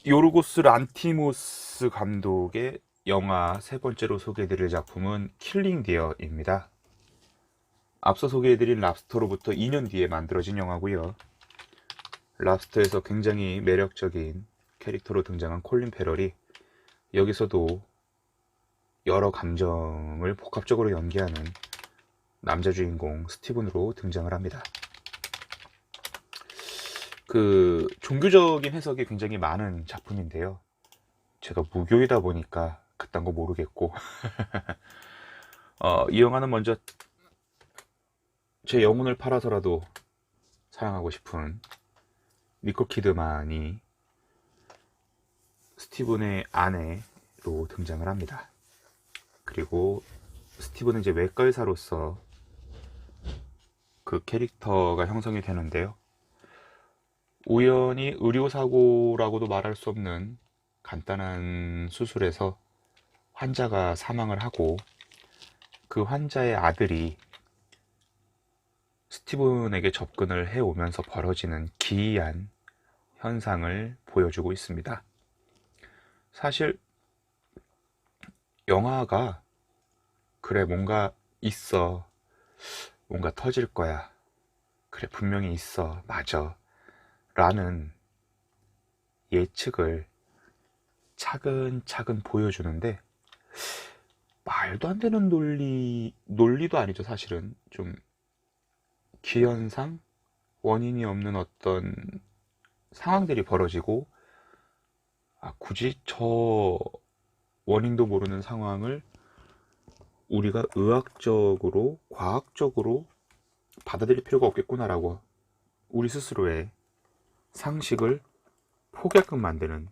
요르고스 란티모스 감독의 영화 세 번째로 소개해드릴 작품은 킬링 디어입니다. 앞서 소개해드린 랍스터로부터 2년 뒤에 만들어진 영화고요. 랍스터에서 굉장히 매력적인 캐릭터로 등장한 콜린 페럴이 여기서도 여러 감정을 복합적으로 연기하는 남자 주인공 스티븐으로 등장을 합니다. 종교적인 해석이 굉장히 많은 작품인데요. 제가 무교이다 보니까 그딴 거 모르겠고 이 영화는 먼저 제 영혼을 팔아서라도 사랑하고 싶은 니콜 키드만이 스티븐의 아내로 등장을 합니다. 그리고 스티븐은 이제 외과 의사로서 그 캐릭터가 형성이 되는데요. 우연히 의료사고라고도 말할 수 없는 간단한 수술에서 환자가 사망을 하고 그 환자의 아들이 스티븐에게 접근을 해오면서 벌어지는 기이한 현상을 보여주고 있습니다. 사실 영화가 그래 뭔가 있어, 뭔가 터질 거야, 그래 분명히 있어, 맞아 라는 예측을 차근차근 보여주는데 말도 안 되는 논리도 아니죠. 사실은 좀 기현상, 원인이 없는 어떤 상황들이 벌어지고 굳이 저 원인도 모르는 상황을 우리가 의학적으로, 과학적으로 받아들일 필요가 없겠구나라고 우리 스스로의 상식을 포기하게끔 만드는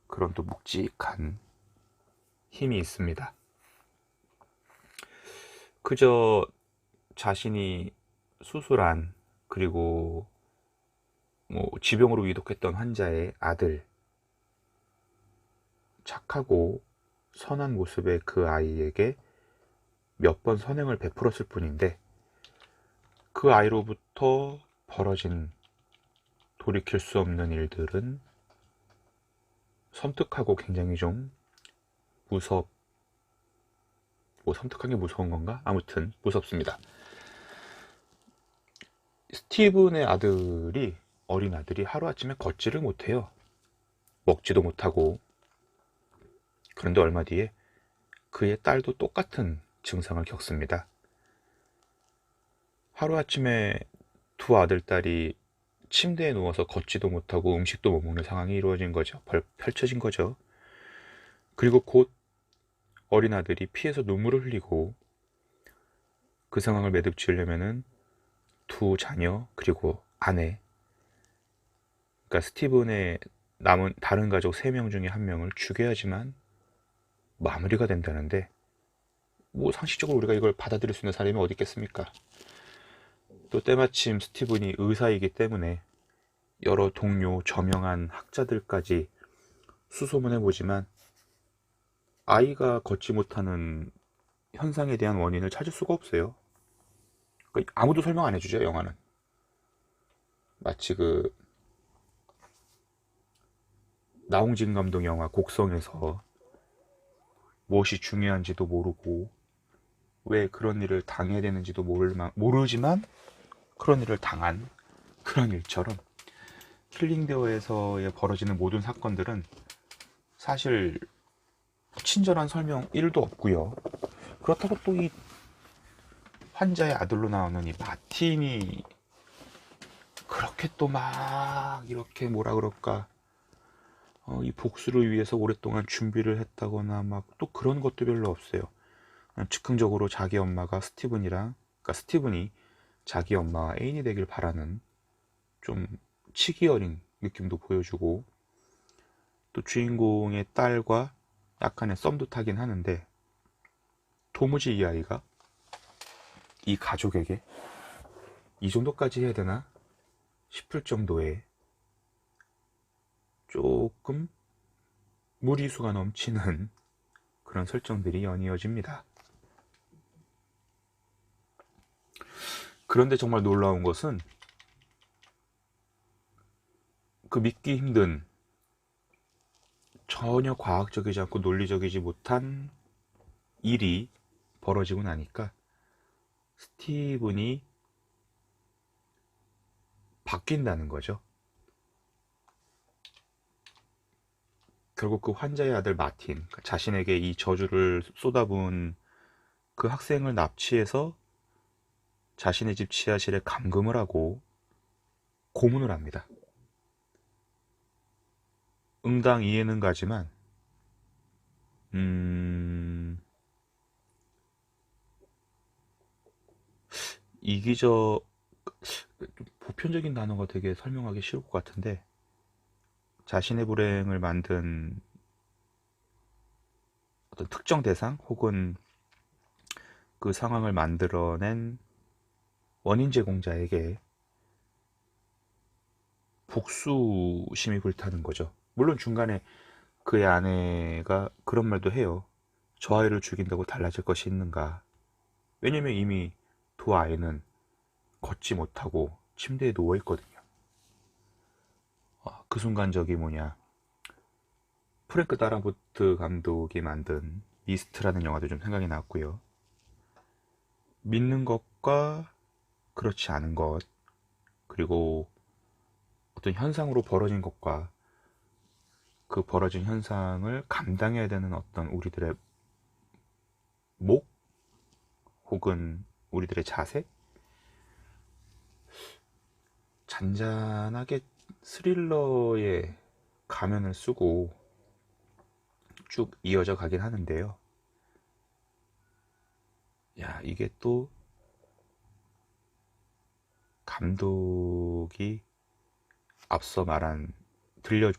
그런 또 묵직한 힘이 있습니다. 그저 자신이 수술한, 그리고 지병으로 위독했던 환자의 아들, 착하고 선한 모습의 그 아이에게 몇 번 선행을 베풀었을 뿐인데 그 아이로부터 벌어진 돌이킬 수 없는 일들은 섬뜩하고 굉장히 좀 섬뜩한 게 무서운 건가? 아무튼 무섭습니다. 스티븐의 아들이, 어린 아들이 하루아침에 걷지를 못해요. 먹지도 못하고. 그런데 얼마 뒤에 그의 딸도 똑같은 증상을 겪습니다. 하루아침에 두 아들딸이 침대에 누워서 걷지도 못하고 음식도 못 먹는 상황이 이루어진 거죠. 펼쳐진 거죠. 그리고 곧 어린 아들이 피해서 눈물을 흘리고 그 상황을 매듭지으려면은 두 자녀 그리고 아내, 그러니까 스티븐의 남은 다른 가족 3명 중에 1명을 죽여야지만 마무리가 된다는데 상식적으로 우리가 이걸 받아들일 수 있는 사람이 어디 있겠습니까? 또 때마침 스티븐이 의사이기 때문에 여러 동료 저명한 학자들까지 수소문해보지만 아이가 걷지 못하는 현상에 대한 원인을 찾을 수가 없어요. 그러니까 아무도 설명 안 해주죠, 영화는. 마치 나홍진 감독 영화 곡성에서 무엇이 중요한지도 모르고 왜 그런 일을 당해야 되는지도 모르지만 그런 일을 당한 그런 일처럼 킬링데어에서의 벌어지는 모든 사건들은 사실 친절한 설명 1도 없고요. 그렇다고 또 이 환자의 아들로 나오는 이 마틴이 그렇게 또 막 이렇게 뭐라 그럴까, 이 복수를 위해서 오랫동안 준비를 했다거나 막 또 그런 것도 별로 없어요. 즉흥적으로 자기 엄마가 그러니까 스티븐이 자기 엄마와 애인이 되길 바라는 좀 치기 어린 느낌도 보여주고, 또 주인공의 딸과 약간의 썸도 타긴 하는데 도무지 이 아이가 이 가족에게 이 정도까지 해야 되나 싶을 정도의 조금 무리수가 넘치는 그런 설정들이 연이어집니다. 그런데 정말 놀라운 것은 그 믿기 힘든 전혀 과학적이지 않고 논리적이지 못한 일이 벌어지고 나니까 스티븐이 바뀐다는 거죠. 결국 그 환자의 아들 마틴, 그러니까 자신에게 이 저주를 쏟아부은 그 학생을 납치해서 자신의 집 지하실에 감금을 하고 고문을 합니다. 응당 이해는 가지만 이기적, 보편적인 단어가 되게 설명하기 쉬울 것 같은데, 자신의 불행을 만든 어떤 특정 대상 혹은 그 상황을 만들어낸 원인 제공자에게 복수심이 불타는 거죠. 물론 중간에 그의 아내가 그런 말도 해요. 저 아이를 죽인다고 달라질 것이 있는가? 왜냐면 이미 두 아이는 걷지 못하고 침대에 누워 있거든요. 그 순간적이 뭐냐? 프랭크 다라보트 감독이 만든 미스트라는 영화도 좀 생각이 났고요. 믿는 것과 그렇지 않은 것, 그리고 어떤 현상으로 벌어진 것과 그 벌어진 현상을 감당해야 되는 어떤 우리들의 목 혹은 우리들의 자세, 잔잔하게 스릴러의 가면을 쓰고 쭉 이어져 가긴 하는데요. 야, 이게 또 감독이 앞서 말한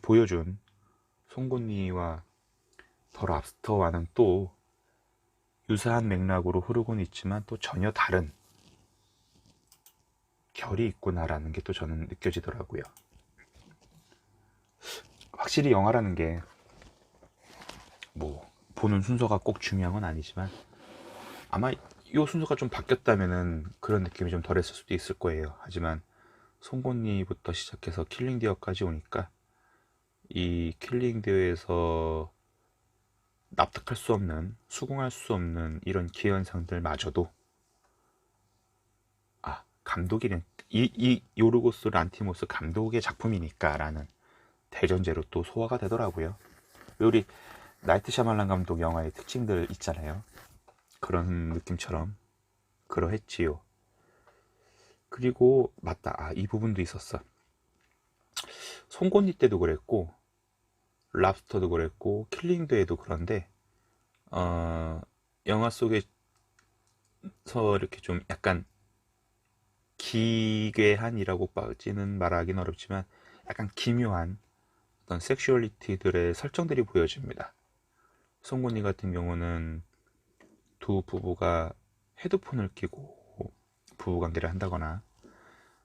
보여준 송곳니와 더 랍스터와는 또 유사한 맥락으로 흐르고는 있지만 또 전혀 다른 결이 있구나라는 게 또 저는 느껴지더라고요. 확실히 영화라는 게 뭐 보는 순서가 꼭 중요한 건 아니지만 아마 이 순서가 좀 바뀌었다면은 그런 느낌이 좀 덜했을 수도 있을 거예요. 하지만 송곳니부터 시작해서 킬링디어까지 오니까 이 킬링디어에서 납득할 수 없는, 수긍할 수 없는 이런 기현상들마저도 감독이 이 요르고스 란티모스 감독의 작품이니까라는 대전제로 또 소화가 되더라고요. 우리 나이트 샤말란 감독 영화의 특징들 있잖아요. 그런 느낌처럼 그러했지요. 그리고 맞다, 이 부분도 있었어. 송곳니 때도 그랬고 랍스터도 그랬고 킬링데이도 그런데 영화 속에서 이렇게 좀 약간 기괴한이라고 빠지는 말하기는 어렵지만 약간 기묘한 어떤 섹슈얼리티들의 설정들이 보여집니다. 송곳니 같은 경우는 두 부부가 헤드폰을 끼고 부부관계를 한다거나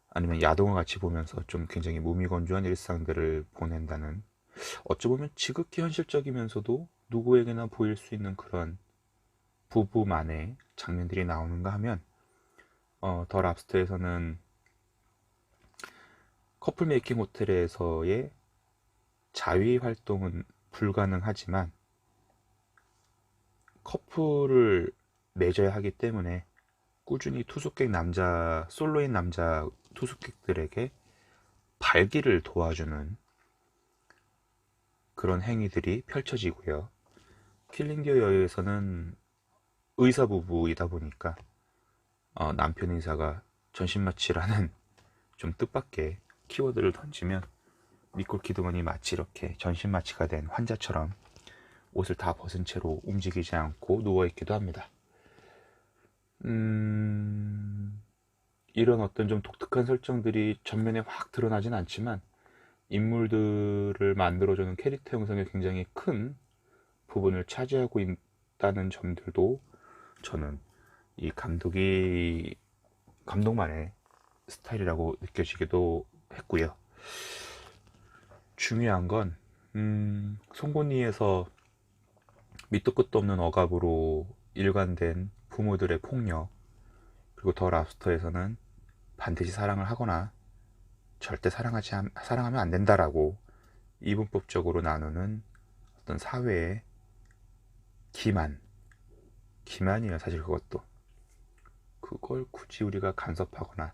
아니면 야동을 같이 보면서 좀 굉장히 무미건조한 일상들을 보낸다는, 어찌 보면 지극히 현실적이면서도 누구에게나 보일 수 있는 그런 부부만의 장면들이 나오는가 하면 더 랍스터에서는 커플 메이킹 호텔에서의 자위 활동은 불가능하지만 커플을 맺어야 하기 때문에 꾸준히 솔로인 남자 투숙객들에게 발기를 도와주는 그런 행위들이 펼쳐지고요. 킬링디어 여에서는 의사 부부이다 보니까 남편 의사가 전신마취라는 좀 뜻밖의 키워드를 던지면 니콜 키드먼이 마치 이렇게 전신마취가 된 환자처럼 옷을 다 벗은 채로 움직이지 않고 누워있기도 합니다. 이런 어떤 좀 독특한 설정들이 전면에 확 드러나진 않지만 인물들을 만들어주는 캐릭터 형성에 굉장히 큰 부분을 차지하고 있다는 점들도 저는 이 감독만의 스타일이라고 느껴지기도 했고요. 중요한 건 송곳니에서 밑도 끝도 없는 억압으로 일관된 부모들의 폭력, 그리고 더 랍스터에서는 반드시 사랑을 하거나 절대 사랑하면 안 된다라고 이분법적으로 나누는 어떤 사회의 기만이에요. 사실 그걸 굳이 우리가 간섭하거나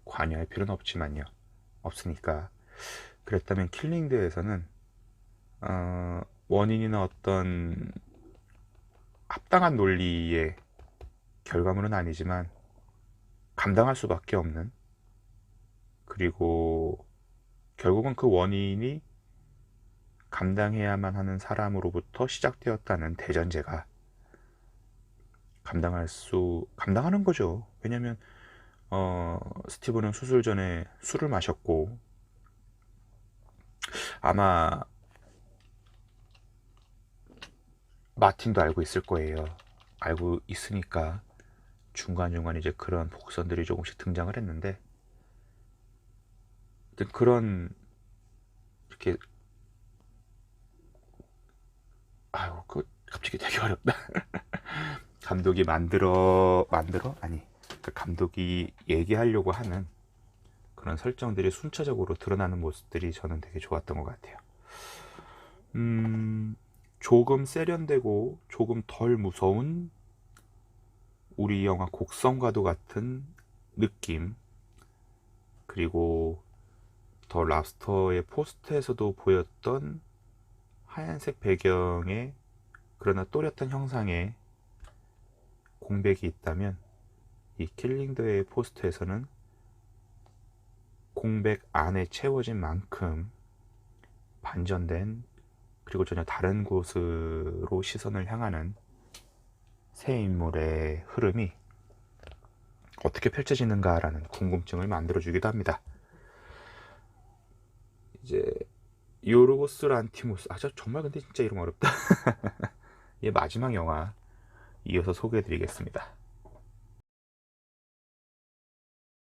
관여할 필요는 없으니까. 그랬다면 킬링드에서는 원인이나 어떤 합당한 논리의 결과물은 아니지만 감당할 수밖에 없는, 그리고 결국은 그 원인이 감당해야만 하는 사람으로부터 시작되었다는 대전제가 감당하는 거죠. 왜냐면 스티브는 수술 전에 술을 마셨고, 아마 마틴도 알고 있을 거예요. 알고 있으니까 중간중간 이제 그런 복선들이 조금씩 등장을 했는데, 그런 이렇게 갑자기 되게 어렵다. 감독이 감독이 얘기하려고 하는 그런 설정들이 순차적으로 드러나는 모습들이 저는 되게 좋았던 것 같아요. 조금 세련되고 조금 덜 무서운 우리 영화 곡성과도 같은 느낌, 그리고 더 랍스터의 포스터에서도 보였던 하얀색 배경에 그러나 또렷한 형상의 공백이 있다면, 이 킬링더의 포스터에서는 공백 안에 채워진 만큼 반전된, 그리고 전혀 다른 곳으로 시선을 향하는 새 인물의 흐름이 어떻게 펼쳐지는가라는 궁금증을 만들어주기도 합니다. 이제 요르고스 란티모스, 정말 근데 진짜 이름 어렵다. 얘 마지막 영화 이어서 소개해드리겠습니다.